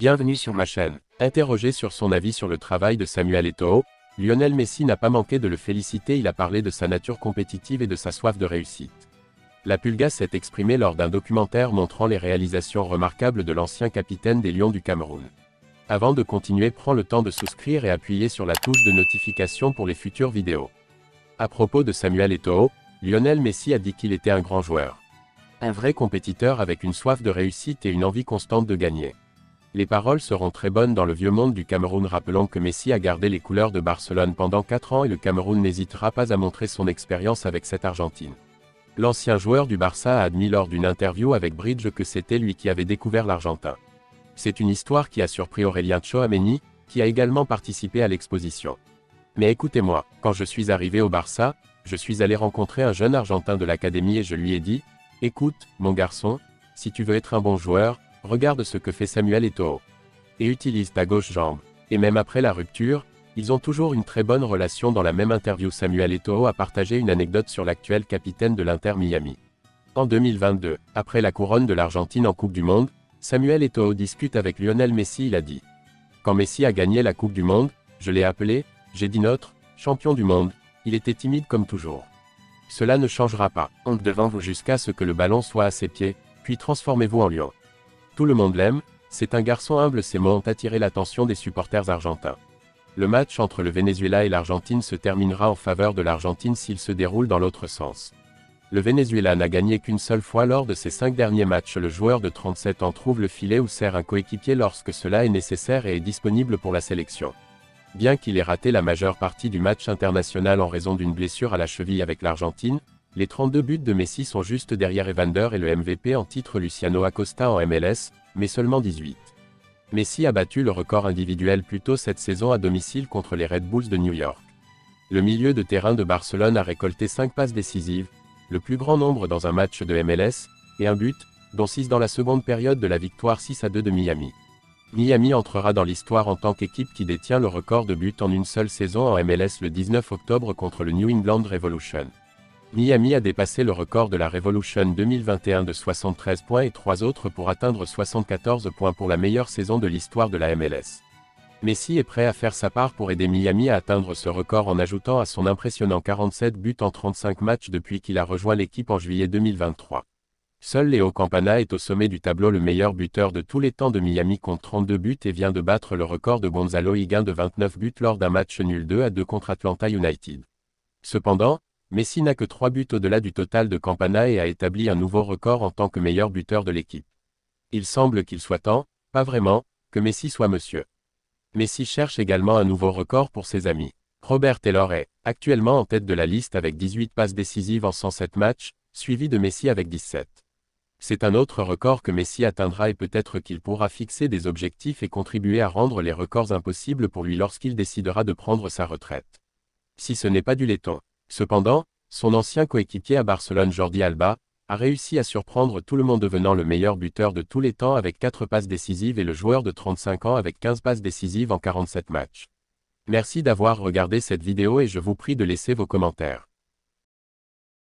Bienvenue sur ma chaîne. Interrogé sur son avis sur le travail de Samuel Eto'o, Lionel Messi n'a pas manqué de le féliciter. Il a parlé de sa nature compétitive et de sa soif de réussite. La Pulga s'est exprimée lors d'un documentaire montrant les réalisations remarquables de l'ancien capitaine des Lions du Cameroun. Avant de continuer, prends le temps de souscrire et appuyer sur la touche de notification pour les futures vidéos. À propos de Samuel Eto'o, Lionel Messi a dit qu'il était un grand joueur. Un vrai compétiteur avec une soif de réussite et une envie constante de gagner. Les paroles seront très bonnes dans le vieux monde du Cameroun. Rappelons que Messi a gardé les couleurs de Barcelone pendant 4 ans et le Cameroun n'hésitera pas à montrer son expérience avec cette Argentine. L'ancien joueur du Barça a admis lors d'une interview avec Bridge que c'était lui qui avait découvert l'Argentin. C'est une histoire qui a surpris Aurélien Tchouaméni, qui a également participé à l'exposition. Mais écoutez-moi, quand je suis arrivé au Barça, je suis allé rencontrer un jeune Argentin de l'académie et je lui ai dit « Écoute, mon garçon, si tu veux être un bon joueur, regarde ce que fait Samuel Eto'o. Et utilise ta gauche jambe. » Et même après la rupture, ils ont toujours une très bonne relation. Dans la même interview, Samuel Eto'o a partagé une anecdote sur l'actuel capitaine de l'Inter Miami. En 2022, après la couronne de l'Argentine en Coupe du Monde, Samuel Eto'o discute avec Lionel Messi. Il a dit « Quand Messi a gagné la Coupe du Monde, je l'ai appelé, j'ai dit notre champion du monde, il était timide comme toujours. Cela ne changera pas. Honte devant vous jusqu'à ce que le ballon soit à ses pieds, puis transformez-vous en lion. Tout le monde l'aime, c'est un garçon humble. » Ces mots ont attiré l'attention des supporters argentins. Le match entre le Venezuela et l'Argentine se terminera en faveur de l'Argentine s'il se déroule dans l'autre sens. Le Venezuela n'a gagné qu'une seule fois lors de ses 5 derniers matchs. Le joueur de 37 ans trouve le filet ou sert un coéquipier lorsque cela est nécessaire et est disponible pour la sélection. Bien qu'il ait raté la majeure partie du match international en raison d'une blessure à la cheville avec l'Argentine, les 32 buts de Messi sont juste derrière Evander et le MVP en titre Luciano Acosta en MLS, mais seulement 18. Messi a battu le record individuel plus tôt cette saison à domicile contre les Red Bulls de New York. Le milieu de terrain de Barcelone a récolté 5 passes décisives, le plus grand nombre dans un match de MLS, et un but, dont 6 dans la seconde période de la victoire 6-2 de Miami. Miami entrera dans l'histoire en tant qu'équipe qui détient le record de buts en une seule saison en MLS le 19 octobre contre le New England Revolution. Miami a dépassé le record de la Revolution 2021 de 73 points et 3 autres pour atteindre 74 points pour la meilleure saison de l'histoire de la MLS. Messi est prêt à faire sa part pour aider Miami à atteindre ce record en ajoutant à son impressionnant 47 buts en 35 matchs depuis qu'il a rejoint l'équipe en juillet 2023. Seul Leo Campana est au sommet du tableau. Le meilleur buteur de tous les temps de Miami compte 32 buts et vient de battre le record de Gonzalo Higuaín de 29 buts lors d'un match nul 2-2 contre Atlanta United. Cependant, Messi n'a que 3 buts au-delà du total de Campana et a établi un nouveau record en tant que meilleur buteur de l'équipe. Il semble qu'il soit temps, pas vraiment, que Messi soit monsieur. Messi cherche également un nouveau record pour ses amis. Robert Taylor est actuellement en tête de la liste avec 18 passes décisives en 107 matchs, suivi de Messi avec 17. C'est un autre record que Messi atteindra et peut-être qu'il pourra fixer des objectifs et contribuer à rendre les records impossibles pour lui lorsqu'il décidera de prendre sa retraite. Si ce n'est pas du laiton. Cependant, son ancien coéquipier à Barcelone Jordi Alba, a réussi à surprendre tout le monde devenant le meilleur buteur de tous les temps avec 4 passes décisives et le joueur de 35 ans avec 15 passes décisives en 47 matchs. Merci d'avoir regardé cette vidéo et je vous prie de laisser vos commentaires.